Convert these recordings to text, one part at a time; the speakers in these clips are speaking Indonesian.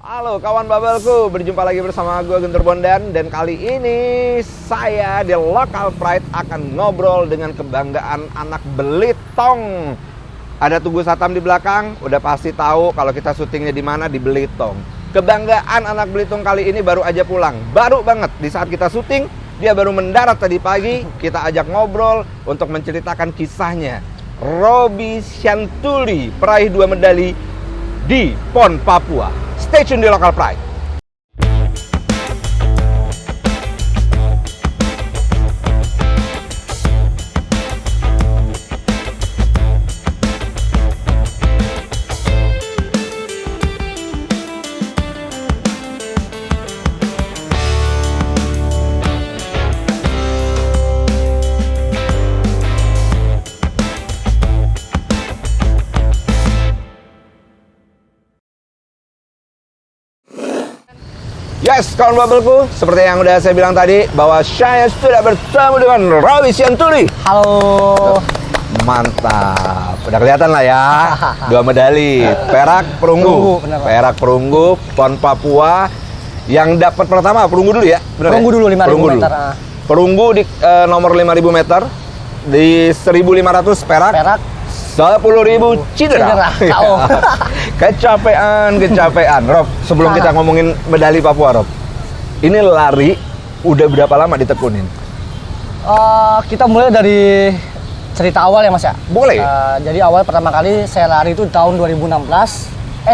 Halo kawan Bubble-ku, berjumpa lagi bersama gue Guntur Bondan. Dan kali ini saya di Local Pride akan ngobrol dengan kebanggaan anak Belitung. Ada Tugu Satam di belakang, udah pasti tahu kalau kita syutingnya di mana, di Belitung. Kebanggaan anak Belitung kali ini baru aja pulang, baru banget di saat kita syuting. Dia baru mendarat tadi pagi, kita ajak ngobrol untuk menceritakan kisahnya. Robby Syanturi, peraih 2 medali di PON Papua. Stay tune di Local Pride. Yes, kawan Bubble-ku, seperti yang udah saya bilang tadi, bahwa saya sudah bertemu dengan Robby Syanturi. Halo. Mantap, udah kelihatan lah ya. 2 medali, perak perunggu, perak perunggu, PON Papua. Yang dapat pertama perunggu dulu ya, bener perunggu ya? Dulu 5.000 meter. Perunggu di nomor 5.000 meter di 1.500 perak. 10.000 cedera. Kecapean. Rob, sebelum kita ngomongin medali Papua, Rob, ini lari udah berapa lama ditekunin? Kita mulai dari cerita awal ya Mas ya. Boleh. Jadi awal pertama kali saya lari itu tahun 2015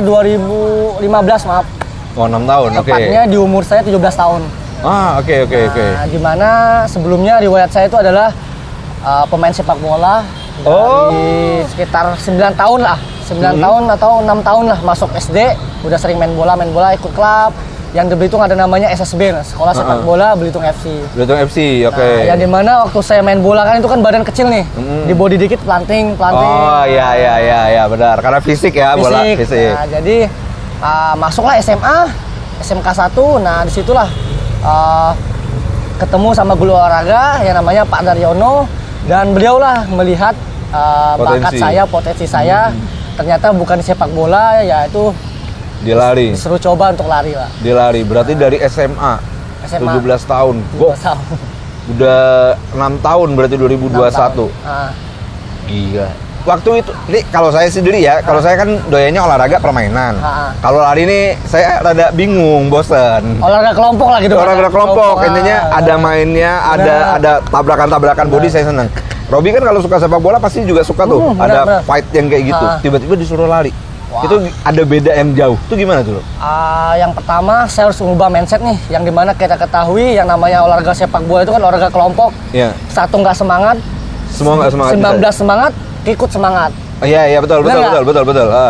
maaf. Oh, 6 tahun, oke. Tepatnya di umur saya 17 tahun. Oke. Dimana sebelumnya riwayat saya itu adalah pemain sepak bola. Dari sekitar 9 tahun lah, 9 tahun atau 6 tahun lah masuk SD, udah sering main bola, ikut klub. Yang di Belitung ada namanya SSB, Sekolah Sepak Bola Belitung FC. Belitung FC, oke. Nah, yang dimana waktu saya main bola kan itu kan badan kecil nih, di body dikit planting. Oh iya, benar. Karena fisik ya, bola fisik. Nah, jadi masuklah SMA, SMK 1, nah disitulah ketemu sama guru olahraga yang namanya Pak Daryono. Dan beliaulah melihat bakat saya, potensi saya. Ternyata bukan sepak bola, yaitu di lari. Disuruh coba untuk lari lah. Di lari, berarti dari SMA 17 tahun. Udah 6 tahun berarti 2021. Gila. Waktu itu, ini kalau saya sendiri ya, kalau saya kan doyannya olahraga permainan. Kalau lari ini saya rada bingung, bosen. Olahraga kelompok lah gitu. Olahraga kelompok, intinya ada mainnya, ada tabrakan-tabrakan body, saya seneng. Robby kan kalau suka sepak bola pasti juga suka tuh, ada fight yang kayak gitu. Tiba-tiba disuruh lari. Itu ada beda yang jauh. Itu gimana tuh? Yang pertama saya harus mengubah mindset nih, yang dimana kita ketahui yang namanya olahraga sepak bola itu kan olahraga kelompok. Iya. Satu nggak semangat, semua nggak semangat. 19 semangat, ikut semangat. Iya betul.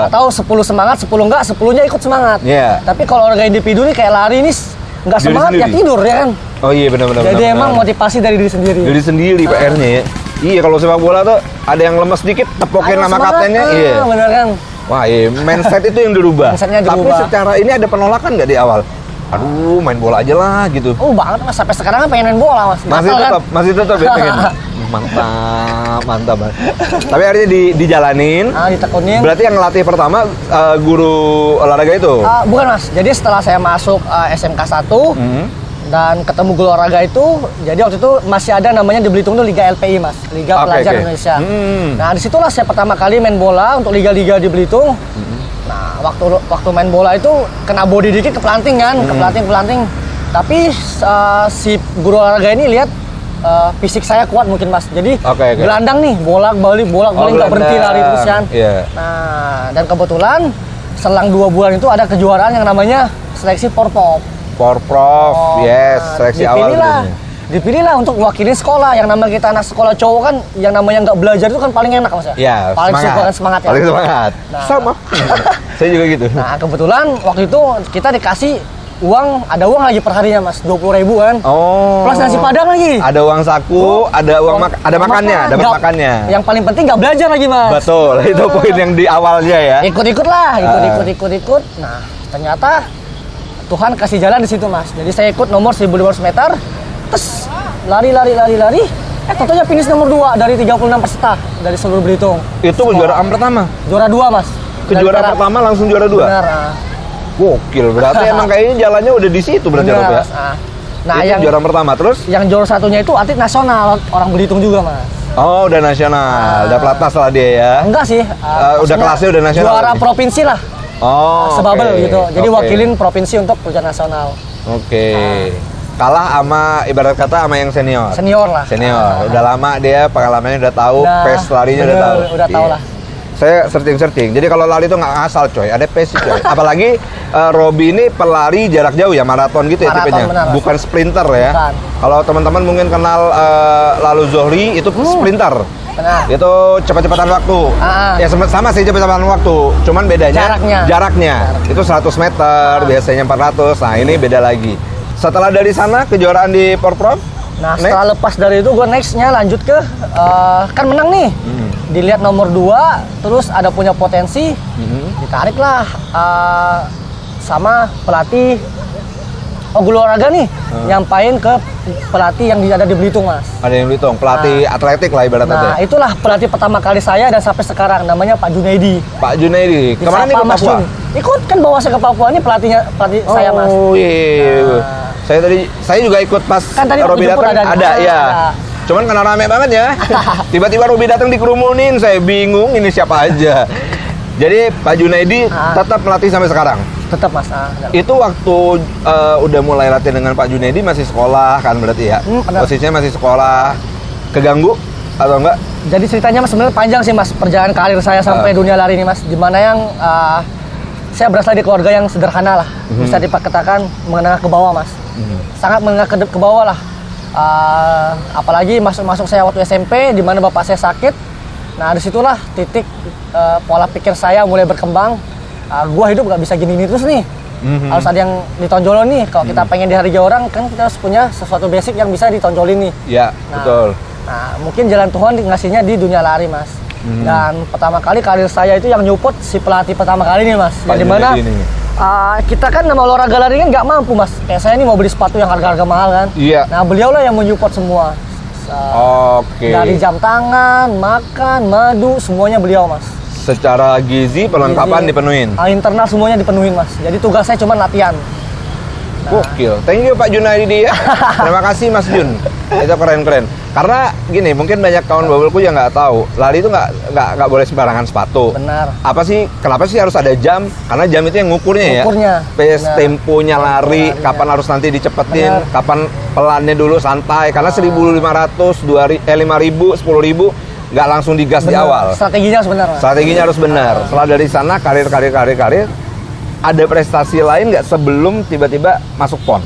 Atau 10 semangat, 10 enggak, 10-nya ikut semangat. Iya. Tapi kalau olahraga individu nih kayak lari nih nggak semangat ya tidur ya kan. Oh iya benar. Jadi emang motivasi dari diri sendiri. Dari sendiri PR-nya ya. Iya, kalau sepak bola tuh ada yang lemes dikit, tepokin nama kaptennya. Iya. Bener kan? Wah, iya, mindset itu yang dirubah. Tapi secara ini ada penolakan nggak di awal? Aduh, main bola aja lah gitu. Banget Mas, sampai sekarang kan pengen main bola Mas. Masih tetap ya pengen. Mantap banget. Tapi akhirnya dijalanin. Ditekunin. Berarti yang ngelatih pertama guru olahraga itu? Bukan Mas. Jadi setelah saya masuk SMK 1 dan ketemu guru olahraga itu, jadi waktu itu masih ada namanya di Belitung itu Liga LPI Mas, Liga Pelajar Indonesia. Nah disitulah saya pertama kali main bola untuk liga-liga di Belitung. Nah waktu main bola itu kena body dikit keplanting kan, keplanting. Tapi si guru olahraga ini lihat fisik saya kuat mungkin Mas, jadi gelandang nih, bolak-balik nggak berhenti lari terus kan. Nah dan kebetulan selang 2 bulan itu ada kejuaraan yang namanya seleksi Porprov. Seleksi awal. Dipilihlah untuk mewakili sekolah. Yang namanya kita anak sekolah cowok kan, yang namanya nggak belajar itu kan paling enak Mas ya. Iya, paling semangat ya. Paling semangat. Sama. Saya juga gitu. Nah kebetulan waktu itu kita dikasih uang, ada uang lagi perharinya Mas, 20.000 kan. Plus nasi padang lagi. Ada uang saku, ada uang ada makannya, dapat makannya. Yang paling penting nggak belajar lagi Mas. Betul, itu poin yang di awalnya ya. Ikut. Nah ternyata Tuhan kasih jalan di situ Mas. Jadi saya ikut nomor 1.500 meter, terus lari. Tentunya finish nomor 2 dari 36 peserta dari seluruh Belitung. Itu kejuaraan pertama? Juara 2 Mas. Kejuaraan pertama langsung juara 2? Benar. Gokil, berarti emang kayaknya jalannya udah di situ berarti Rob ya. Nah, itu yang juara pertama, terus? Yang juara satunya itu atlet nasional orang Belitung juga, Mas. Oh, udah nasional, udah pelatnas lah dia ya? Enggak sih. Udah kelasnya udah nasional. Juara provinsi lah. Oh, sebabel gitu. Jadi wakilin provinsi untuk ujian nasional. Kalah sama ibarat kata sama yang senior. Senior lah. Senior. Udah lama dia pengalamannya udah tahu, pace larinya udah tahu. Udah tahu lah. Saya searching. Jadi kalau lari itu nggak asal coy, ada pace coy. Apalagi Robi ini pelari jarak jauh ya, maraton gitu ya tipenya. Benar, bukan sprinter ya. Bukan. Kalau teman-teman mungkin kenal Lalu Zohri itu sprinter. Benar. Itu cepat-cepatan waktu. Ya sama sih cepat-cepatan waktu. Cuman bedanya jaraknya. Itu 100 meter, biasanya 400. Nah, ini beda lagi. Setelah dari sana kejuaraan di Porprov? Nah, setelah lepas dari itu gue nextnya lanjut ke kan menang nih. Dilihat nomor 2, terus ada punya potensi, ditarik lah sama pelatih guru olahraga nih, nyampain ke pelatih yang ada di Belitung, Mas. Ada yang Belitung, pelatih atletik lah ibaratnya. Nah, itulah pelatih pertama kali saya dan sampai sekarang, namanya Pak Junaidi. Pak Junaidi, kemana nih ke Papua? Ikut kan bawa saya ke Papua, ini pelatih saya, Mas. Oh iya. Saya juga ikut pas kan Robi datang ada. Cuman karena rame banget ya. Tiba-tiba Robi datang dikerumunin, saya bingung ini siapa aja. Jadi Pak Junaidi tetap melatih sampai sekarang. Tetap, Mas. Itu waktu udah mulai latihan dengan Pak Junaidi masih sekolah kan berarti ya? Posisinya masih sekolah. Keganggu atau enggak? Jadi ceritanya Mas sebenarnya panjang sih, Mas, perjalanan karir saya sampai dunia lari ini, Mas. Dimana yang saya berasal dari keluarga yang sederhana lah. Bisa dikatakan menengah ke bawah, Mas. Sangat menengah ke bawah lah. Apalagi masuk saya waktu SMP, di mana bapak saya sakit. Nah, disitulah titik pola pikir saya mulai berkembang. Gua hidup gak bisa gini terus nih. Harus ada yang ditonjolin nih. Kalau kita pengen dihargai orang, kan kita harus punya sesuatu basic yang bisa ditonjolin nih. Iya, betul. Nah, mungkin jalan Tuhan ngasihnya di dunia lari, Mas. Dan pertama kali karir saya itu yang nyupot si pelatih pertama kali nih, Mas. Yang dimana kita kan nama olahraga lari kan nggak mampu, Mas. Kayak saya ini mau beli sepatu yang harga-harga mahal kan. Iya. Nah, beliau lah yang menyupport semua. Dari jam tangan, makan, madu, semuanya beliau, Mas. Secara gizi perlengkapan dipenuhin. Internal semuanya dipenuhin, Mas. Jadi tugas saya cuma latihan. Gokil. Thank you Pak Junaidi ya. Terima kasih Mas Jun. Itu keren-keren. Karena gini, mungkin banyak kawan bubulku yang nggak tahu, lari itu nggak boleh sembarangan sepatu. Benar. Kenapa sih harus ada jam? Karena jam itu yang ngukurnya ya. Pace, temponya lari, kapan harus nanti dicepetin, kapan pelannya dulu santai. Karena 1.500, 5.000, 10.000 nggak langsung digas di awal. Strateginya harus benar. Strateginya harus benar. Setelah dari sana karir. Ada prestasi lain nggak sebelum tiba-tiba masuk PON?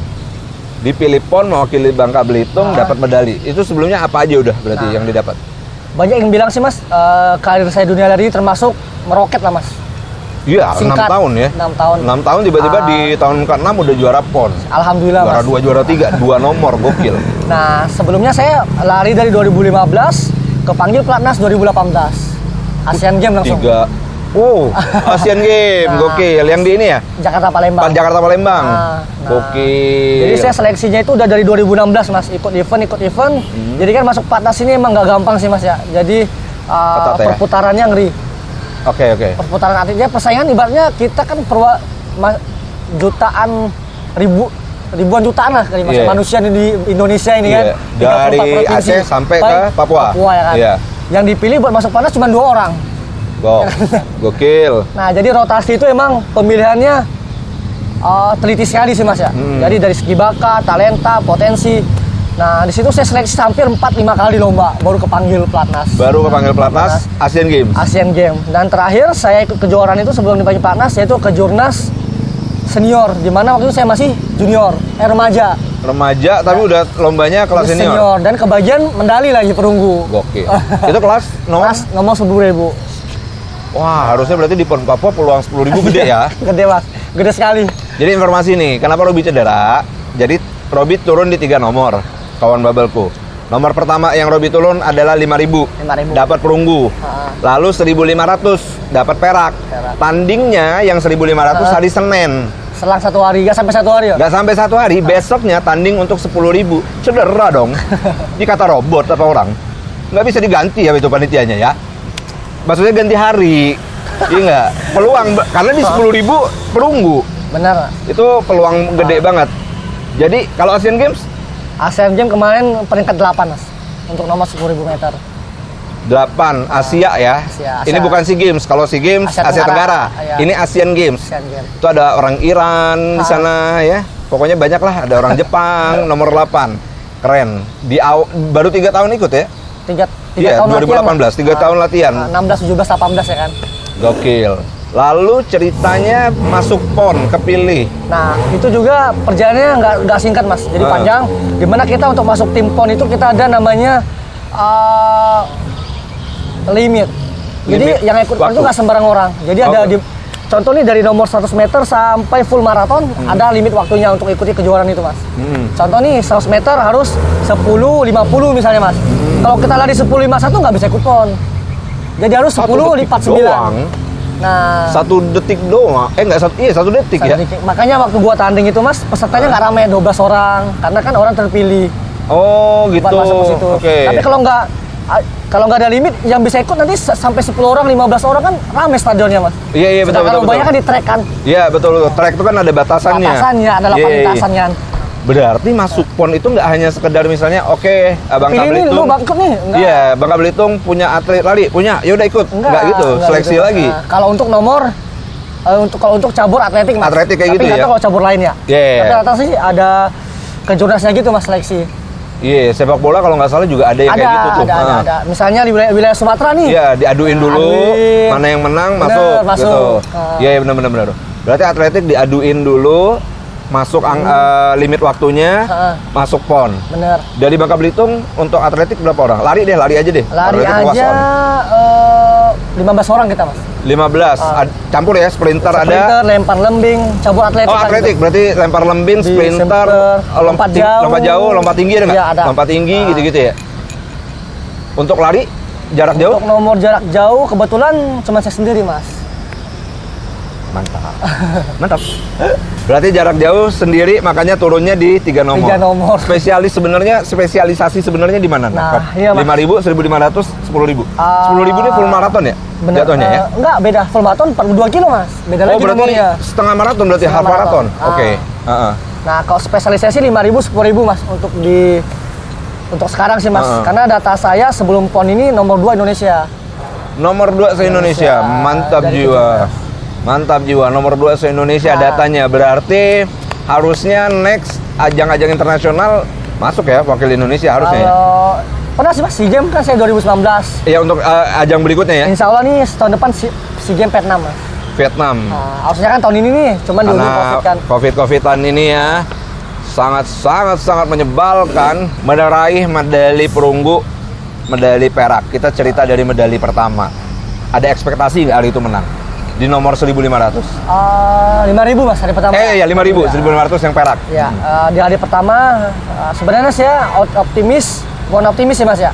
Dipilih PON mewakili Bangka Belitung, dapat medali. Itu sebelumnya apa aja udah berarti yang didapat? Banyak yang bilang sih, Mas, karir saya dunia lari termasuk meroket lah, Mas. Iya, 6 tahun ya. 6 tahun. 6 tahun tiba-tiba di tahun ke-6 udah juara PON. Alhamdulillah, juara Mas. Juara 2, juara 3, 2 nomor, gokil. Nah, sebelumnya saya lari dari 2015, kepanggil Platnas 2018. Asian Games langsung. 3. Oh, Asian Games, gokil. Yang di ini ya? Jakarta Palembang. Gokil. Jadi saya seleksinya itu udah dari 2016, Mas. Ikut event. Jadi kan masuk Platnas ini emang nggak gampang sih, Mas ya. Jadi perputarannya ngeri. Oke. Perputaran atletnya, persaingan ibaratnya kita kan ribuan jutaan lah kali, Mas. Manusia di Indonesia ini kan. Dari Aceh sampai ke Papua. Ya kan. Yang dipilih buat masuk Platnas cuma 2 orang. Gokil. Nah, jadi rotasi itu emang pemilihannya teliti sekali sih, Mas ya. Jadi dari segi bakat, talenta, potensi. Nah, di situ saya seleksi hampir 4-5 kali lomba baru kepanggil Platnas. Asian Games. Dan terakhir saya ikut kejuaraan itu sebelum dipanggil Platnas, yaitu kejurnas senior, di mana waktu itu saya masih junior, remaja. Tapi udah lombanya kelas senior. Dan kebagian medali lagi perunggu. Gokil. Itu kelas nomor 10.000. Wah, harusnya berarti di PON Papua peluang 10.000 gede ya? Gede, Mas. Gede sekali. Jadi informasi nih, kenapa Robi cedera? Jadi Robi turun di 3 nomor, kawan bubulku. Nomor pertama yang Robi turun adalah 5.000. Dapat perunggu. Lalu 1.500 dapat perak. Tandingnya yang 1.500 hari Senin. Selang 1 hari, nggak sampai 1 hari ya? Nggak sampai 1 hari, besoknya tanding untuk 10.000. Cedera dong. Ini kata robot apa orang? Nggak bisa diganti ya itu panitianya ya? Maksudnya ganti hari. Iya nggak? Peluang, karena di 10.000 perunggu. Benar. Itu peluang gede banget. Jadi kalau Asian Games? Asian Games kemarin peringkat 8 Mas untuk nomor 10.000 meter. 8 Asia ya. Asia. Ini bukan SEA Games. Kalau SEA Games Asia Tenggara. Ya. Ini Asian Games. Asian Games. Itu ada orang Iran di sana ya. Pokoknya banyak lah, ada orang Jepang nomor 8. Keren. Baru 3 tahun ikut ya? 3 tahun 2018, 3 tahun latihan. 16, 17, 18 ya kan. Gokil. Lalu ceritanya masuk PON, kepilih. Nah, itu juga perjalanannya nggak singkat Mas, jadi panjang. Dimana kita untuk masuk tim PON itu kita ada namanya limit. Jadi yang ikut PON itu nggak sembarang orang. Jadi ada contoh nih dari nomor 100 meter sampai full maraton ada limit waktunya untuk ikuti kejuaraan itu Mas. Contoh nih 100 meter harus 10.50 misalnya Mas. Kalau kita lari 10.51 nggak bisa ikut PON. Jadi harus 10 lipat 9. Nah, 1 detik doang. Enggak, 1 detik ya. Makanya waktu gua tanding itu Mas, pesertanya nggak ramai, 12 orang. Karena kan orang terpilih. Oh, gitu. Buat masuk ke situ. Okay. Tapi kalau nggak ada limit, yang bisa ikut nanti sampai 10 orang, 15 orang kan ramai stadionnya Mas. Iya, betul. Kalau banyak kan di track kan. Iya, betul. Track itu kan ada batasannya. Batasannya, ada 8 lintasan kan. Berarti masuk PON itu nggak hanya sekedar misalnya Bangka Belitung. Lu Bangka nih. Iya, Bangka Belitung punya atlet lari, punya. Ya udah ikut. Enggak gitu, seleksi gitu. Lagi. Nah, kalau untuk nomor kalau untuk cabur atletik Mas. Atletik kayak gitu ya. Tapi nggak tahu kalau cabur lain ya. Tapi rata sih ada kejurnasnya gitu Mas seleksi. Iya, sepak bola kalau nggak salah juga ada yang kayak gitu tuh. Ada. Misalnya di wilayah Sumatera nih. Iya, diaduin dulu, mana yang menang masuk gitu. Iya, benar. Berarti atletik diaduin dulu, masuk limit waktunya, masuk PON. Bener. Dari Bangka Belitung untuk atletik berapa orang? Lari aja deh. Lari aja 15 orang kita Mas. 15. Campur ya, sprinter ada. Lempar lembing, cabur atletik. Oh, atletik gitu. Berarti lempar lembing, sprinter, lompat jauh, lompat tinggi ada nggak? Ya, ada. Lompat tinggi gitu-gitu ya. Untuk lari jarak jauh? Untuk nomor jarak jauh kebetulan cuma saya sendiri Mas. Mantap. Berarti jarak jauh sendiri, makanya turunnya di 3 nomor. 3 nomor. Spesialisasi sebenarnya di mana? Nah, iya, 5.000, 1.500, 10.000. 10.000 ini full maraton ya? Bener, jatuhnya ya? Enggak, beda. Full maraton 42 kilo Mas. Beda lagi berarti nomornya. setengah maraton berarti, half maraton. Oke. Nah, kalau spesialisasi 5.000, 10.000 Mas untuk sekarang sih Mas. Karena data saya sebelum PON ini nomor 2 Indonesia. Nomor 2 se-Indonesia. Mantap jiwa. Mantap jiwa, nomor 2 se-Indonesia datanya. Berarti harusnya next ajang-ajang internasional masuk ya, wakil Indonesia harusnya ya? Pernah sih Mas, SEA Games kan saya 2019. Iya, untuk ajang berikutnya ya? Insya Allah nih tahun depan SEA Games Vietnam Mas. Vietnam. Harusnya kan tahun ini nih, cuman dulu COVID kan. Covid-Covidan ini ya, sangat menyebalkan. Meraih medali perunggu, medali perak. Kita cerita dari medali pertama. Ada ekspektasi nggak hari itu menang? Di nomor 1.500? 5.000 Mas, hari pertama. Iya, 5.000, 1.500 yang perak. Ya, di hari pertama sebenarnya saya bukan optimis ya Mas ya.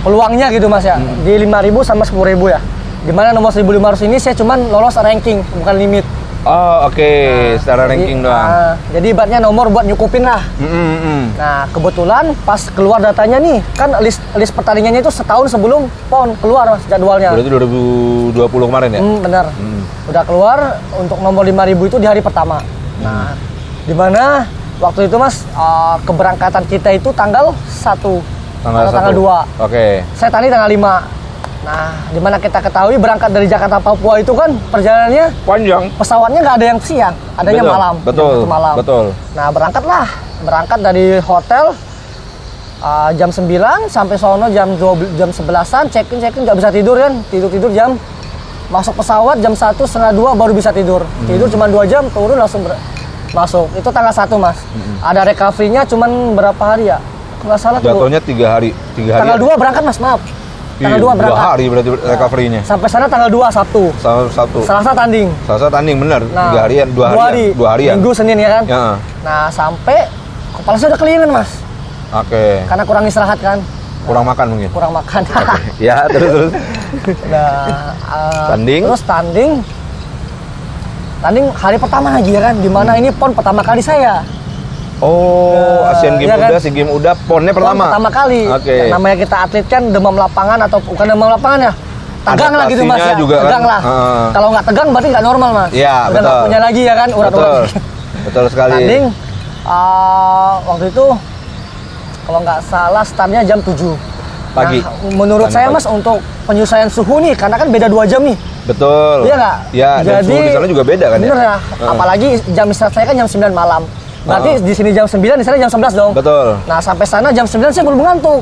Peluangnya gitu Mas ya, di 5.000 sama 10.000 ya. Dimana nomor 1.500 ini saya cuman lolos ranking, bukan limit. Oh, oke. Secara ranking doang. Jadi ibaratnya nomor buat nyukupin lah. Nah, kebetulan pas keluar datanya nih, kan list pertandingannya itu setahun sebelum PON keluar Mas jadwalnya. Berarti 2020 kemarin ya? Benar. Udah keluar untuk nomor 5.000 itu di hari pertama. Nah, di mana waktu itu Mas keberangkatan kita itu tanggal 1 atau tanggal 2. Oke. Saya tadi tanggal 5. Nah, dimana kita ketahui berangkat dari Jakarta Papua itu kan perjalanannya panjang. Pesawatnya nggak ada yang siang, adanya malam. Betul. Nah, berangkat dari hotel jam 9 sampai sono jam 11-an, check-in nggak bisa tidur kan, tidur jam masuk pesawat jam 1, setengah 2 baru bisa tidur. Tidur cuma 2 jam, turun langsung masuk. Itu tanggal 1 Mas. Ada recovery-nya cuman berapa hari ya? Nggak salah tuh. Jatuhnya 3 hari. Tanggal 2 berangkat Mas, maaf. Tanggal 2 berangkat. 2 hari berarti recovery-nya. Sampai sana tanggal 2 Sabtu. Selasa tanding. Selasa tanding benar. 3 harian, 2 harian. Minggu Senin ya kan? Ya. Nah, sampai kepala saya udah kelingan Mas. Oke. Karena kurang istirahat kan. Kurang makan mungkin. Kurang makan. Ya, terus. Nah, tanding. Terus tanding hari pertama lagi ya kan, dimana ini PON pertama kali saya. Oh, Asian Games ya udah, kan? SEA Games udah, PON-nya pertama? PON pertama kali. Oke. Namanya kita atlet kan demam lapangan atau bukan demam lapangan ya, tegang lah gitu mas ya, juga tegang kan? lah. Kalau nggak tegang berarti nggak normal mas. Iya, udah betul. nggak punya lagi ya kan urat-urat. Betul sekali. Tanding waktu itu kalau nggak salah startnya jam 7 pagi. Nah, menurut saya mas untuk penyesuaian suhu nih, karena kan beda 2 jam nih. Betul. Iya nggak? Ya, dan Jadi suhu di sana juga beda kan bener ya? ya. Apalagi jam istirahat saya kan jam 9 malam. Berarti di sini jam 9, di sana jam 11 dong. Betul. Nah sampai sana jam 9 saya belum ngantuk.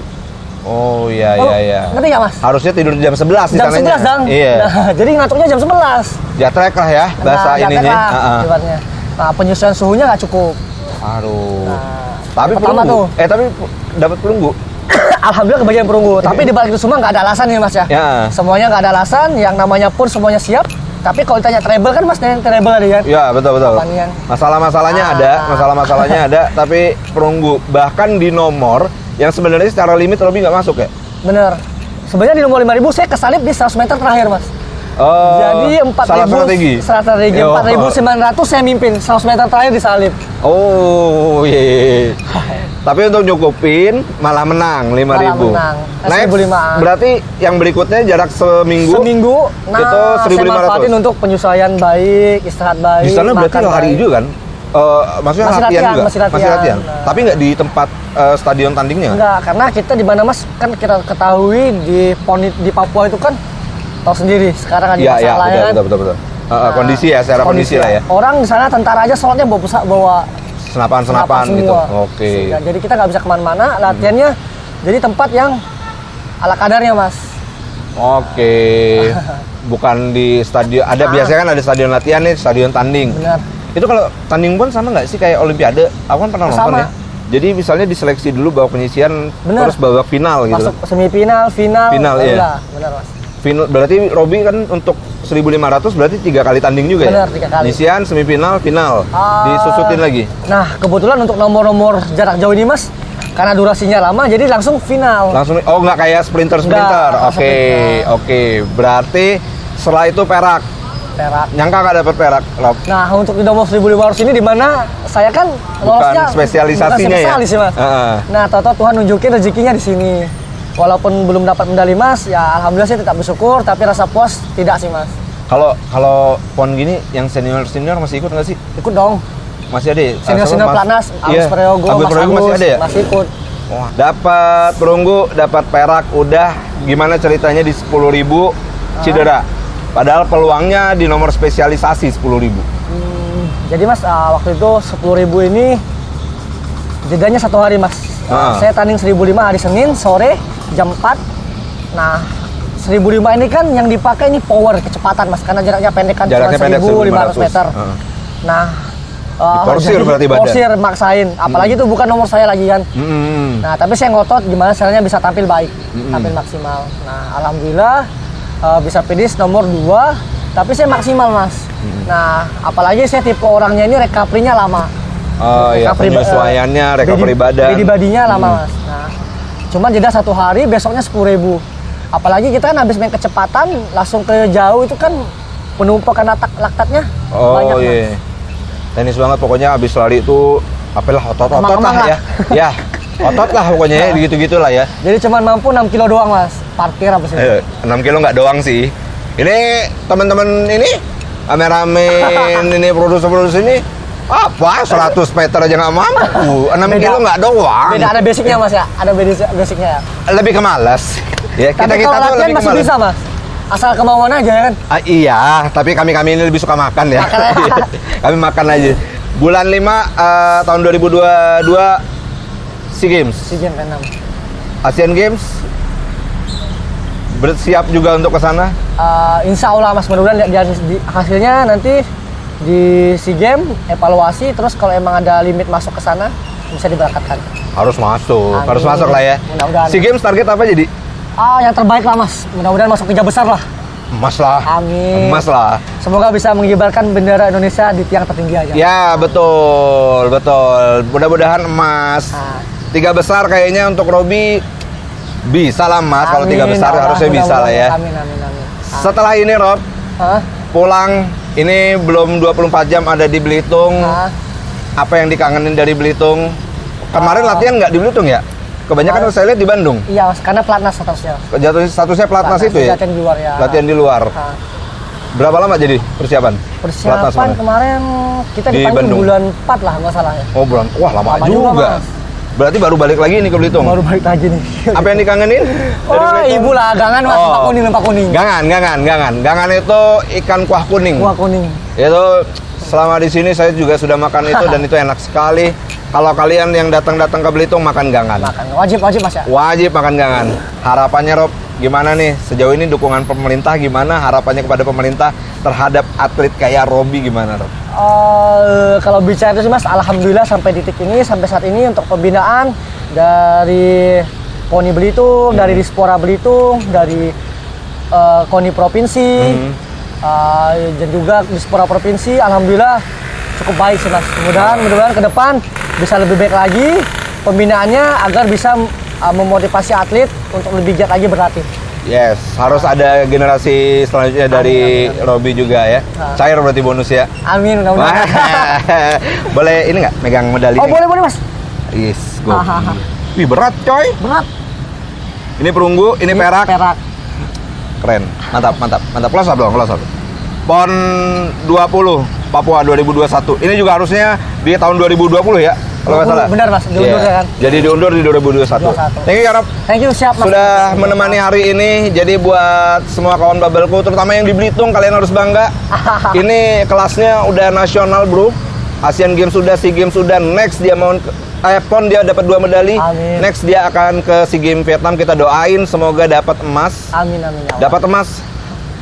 Oh iya. Ngerti nggak mas? Harusnya tidur jam 11 di Jam sananya. 11 dong. Iya. Nah, jadi ngantuknya jam 11. Jatrek lah ya bahasa ininya. Ibaratnya. Nah penyesuaian suhunya nggak cukup. Aduh. Nah, tapi pertama perunggu. tuh. Tapi dapat perunggu. Alhamdulillah kebagian perunggu. Tapi di balik itu semua nggak ada alasan nih mas ya. Ya. Semuanya nggak ada alasan. Yang namanya pun semuanya siap. Tapi kalau ditanya treble kan mas, treble tadi kan. Ya betul. Apanian. Masalah-masalahnya ada, tapi perunggu. Bahkan di nomor yang sebenarnya secara limit Robi nggak masuk ya. Bener. Sebenarnya di nomor 5000 saya kesalip di 100 meter terakhir mas. Oh, Jadi 4.000 strategi 4.900 saya mimpin 100 meter terakhir disalip. Oh iya. Tapi untuk nyukupin malah menang 5.000. Malah menang. Next, 1.500. berarti yang berikutnya jarak seminggu. Nah itu saya manfaatin untuk penyesuaian baik, istirahat baik. Di sana berarti makan lari baik. juga kan? Maksudnya Masih latihan juga? masih latihan. Nah. Tapi nggak di tempat stadion tandingnya? Enggak, karena kita di mana mas, kan kita ketahui di Papua itu kan tahu sendiri sekarang ada masalah ya kan. Betul. Kondisi ya, secara kondisi lah ya. Orang di sana tentara aja sholatnya bawa senapan gitu. semua. Oke. Jadi kita nggak bisa kemana-mana, latihannya jadi tempat yang ala kadarnya mas. Oke. Bukan di stadion. Ada biasanya kan ada stadion latihan nih, stadion tanding. Benar. Itu kalau tanding pun sama nggak sih kayak Olimpiade? Aku kan pernah nonton ya. Jadi misalnya diseleksi dulu babak penyisian, terus babak final gitu. Masuk semifinal, final. Iya. Benar mas. Final, berarti Robi kan untuk 1.500 berarti 3 kali tanding juga. Benar, ya? 3 kali. Penyisian, semifinal, final. Disusutin lagi. Nah, kebetulan untuk nomor-nomor jarak jauh ini mas, karena durasinya lama jadi langsung final. Oh nggak kayak sprinter. Oke. Berarti setelah itu perak. Nyangka nggak dapet perak, Rob? Nah, untuk di nomor 1.500 ini di mana saya kan lolosnya bukan spesialisasinya bukan spesialis, ya? Mas. Nah, tahu-tahu Tuhan nunjukin rezekinya di sini. Walaupun belum dapat medali emas, ya alhamdulillah saya tetap bersyukur, tapi rasa puas tidak sih, Mas. Kalau pon gini yang senior masih ikut nggak sih? Ikut dong. Masih ada ya? Senior Planas, Agus Prayogo, Mas Agus masih ada ya? Masih ikut. Wah, dapat perunggu, dapat perak, udah gimana ceritanya di 10.000 cedera. Padahal peluangnya di nomor spesialisasi 10.000. Jadi Mas, waktu itu 10.000 ini jedanya 1 hari Mas. Saya tanding 1.500 hari Senin sore jam 4. Nah, 1.500 ini kan yang dipakai ini power, kecepatan Mas, karena jaraknya pendek kan, cuma 1.500 meter. Nah, porsir berarti badan. Porsir maksain, apalagi itu bukan nomor saya lagi kan. Nah, tapi saya ngotot gimana caranya bisa tampil baik, tampil maksimal. Nah, alhamdulillah bisa finish nomor 2, tapi saya maksimal Mas. Nah, apalagi saya tipe orangnya ini recovery-nya lama. Penyesuaiannya, recovery badan. Ready badinya lama Mas. Nah, cuma jeda 1 hari, besoknya 10.000. Apalagi kita kan habis main kecepatan, langsung ke jauh itu kan penumpukan laktatnya banyak Mas. Tenis banget pokoknya habis lari itu apalah otot lah ya. Ya, otot lah pokoknya ya, gitu-gitulah ya. Jadi cuma mampu 6 kilo doang Mas, parkir apa sih? 6 kilo nggak doang sih. Ini teman-teman ini kameramen ini produser ini apa 100 meter aja nggak mampu. 6 kilo nggak doang. Beda, ada basicnya Mas ya, ada basicnya ya. Lebih ke malas. Ya, tapi kita kalau tuh latihan lebih masih bisa Mas, asal kemauan aja ya kan. Iya, tapi kami ini lebih suka makan ya. Kami makan aja. Bulan 5 tahun 2022 SEA Games. SEA Games ke-6. Asian Games bersiap juga untuk ke sana? Insya Allah Mas, mudah-mudahan hasilnya nanti di SEA Games evaluasi, terus kalau emang ada limit masuk ke sana bisa diberangkatkan. Harus masuk, Amin. harus masuk lah ya. Mudah-mudahan. SEA Games target apa jadi? Yang terbaik lah Mas, mudah-mudahan masuk 3 besar lah. Emas lah. Amin. Emas lah. Semoga bisa mengibarkan bendera Indonesia di tiang tertinggi aja. Ya betul. Mudah-mudahan emas. 3 besar kayaknya untuk Robi bisa lah Mas. Kalau 3 besar harusnya bisa lah ya. Amin. Setelah ini Rob, pulang ini belum 24 jam ada di Belitung. Apa yang dikangenin dari Belitung? Kemarin latihan nggak di Belitung ya? Kebanyakan saya lihat di Bandung. Iya Mas, karena pelatnas statusnya. Statusnya pelatnas itu ya? Latihan di luar ya. Latihan di luar. Nah. Berapa lama jadi persiapan? Persiapan kemarin kita di dipanggil Bandung. bulan 4 lah nggak salah ya. Oh wah lama juga. Mas. Berarti baru balik lagi nih ke Belitung? Baru balik lagi nih. Apa yang dikangenin? Oh ibu lah, gangan Mas, lempak kuning. Gangan itu ikan kuah kuning. Kuah kuning. Itu selama di sini saya juga sudah makan itu dan itu enak sekali. Kalau kalian yang datang-datang ke Belitung makan gangan. Wajib Mas ya. Wajib makan gangan. Harapannya Rob, gimana nih sejauh ini dukungan pemerintah gimana? Harapannya kepada pemerintah terhadap atlet kayak Robi gimana Rob? Kalau bicara itu sih Mas, alhamdulillah sampai titik ini, sampai saat ini untuk pembinaan dari KONI Belitung, dari Dispora Belitung, dari KONI Provinsi, dan juga Dispora Provinsi, alhamdulillah cukup baik sih Mas. Mudah-mudahan ke depan bisa lebih baik lagi pembinaannya agar bisa memotivasi atlet untuk lebih giat lagi berlatih. Yes, harus ada generasi selanjutnya dari Robi juga ya. Cair berarti bonus ya. Amin, mudah-mudahan. Boleh ini nggak megang medali? Oh boleh Mas. Yes, go. Wih berat coy. Berat. Ini perunggu, ini perak. Perak. Keren, mantap. Close up dong, close up. PON 20 Papua 2021. Ini juga harusnya di tahun 2020 ya. Kalau nggak salah. Benar Mas, diundur ya kan. Jadi diundur di 2021. Thank you ya Rob. Thank you, siap Mas. Sudah menemani hari ini. Jadi buat semua kawan Bubble-ku, terutama yang di Belitung, kalian harus bangga. Ini kelasnya udah nasional bro. Asian Games sudah, SEA Games sudah. Next dia mau PON dia dapat 2 medali. Amin. Next dia akan ke SEA Games Vietnam. Kita doain semoga dapat emas. Amin ya Allah. Dapat emas.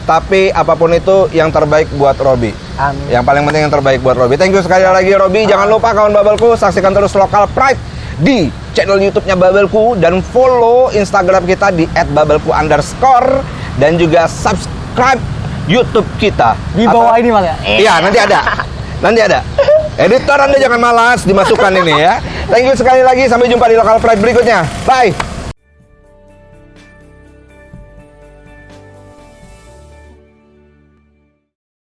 Tapi apapun itu yang terbaik buat Robi. Amin. Yang paling penting yang terbaik buat Robi. Thank you sekali lagi Robi. Jangan lupa kawan Bubble-ku, saksikan terus Local Pride di channel YouTube-nya Bubble-ku dan follow Instagram kita di @bubble_ku_ dan juga subscribe YouTube kita. Di bawah ini Mas ya? Iya, nanti ada. Editor Anda jangan malas dimasukkan ini ya. Thank you sekali lagi, sampai jumpa di Local Pride berikutnya. Bye.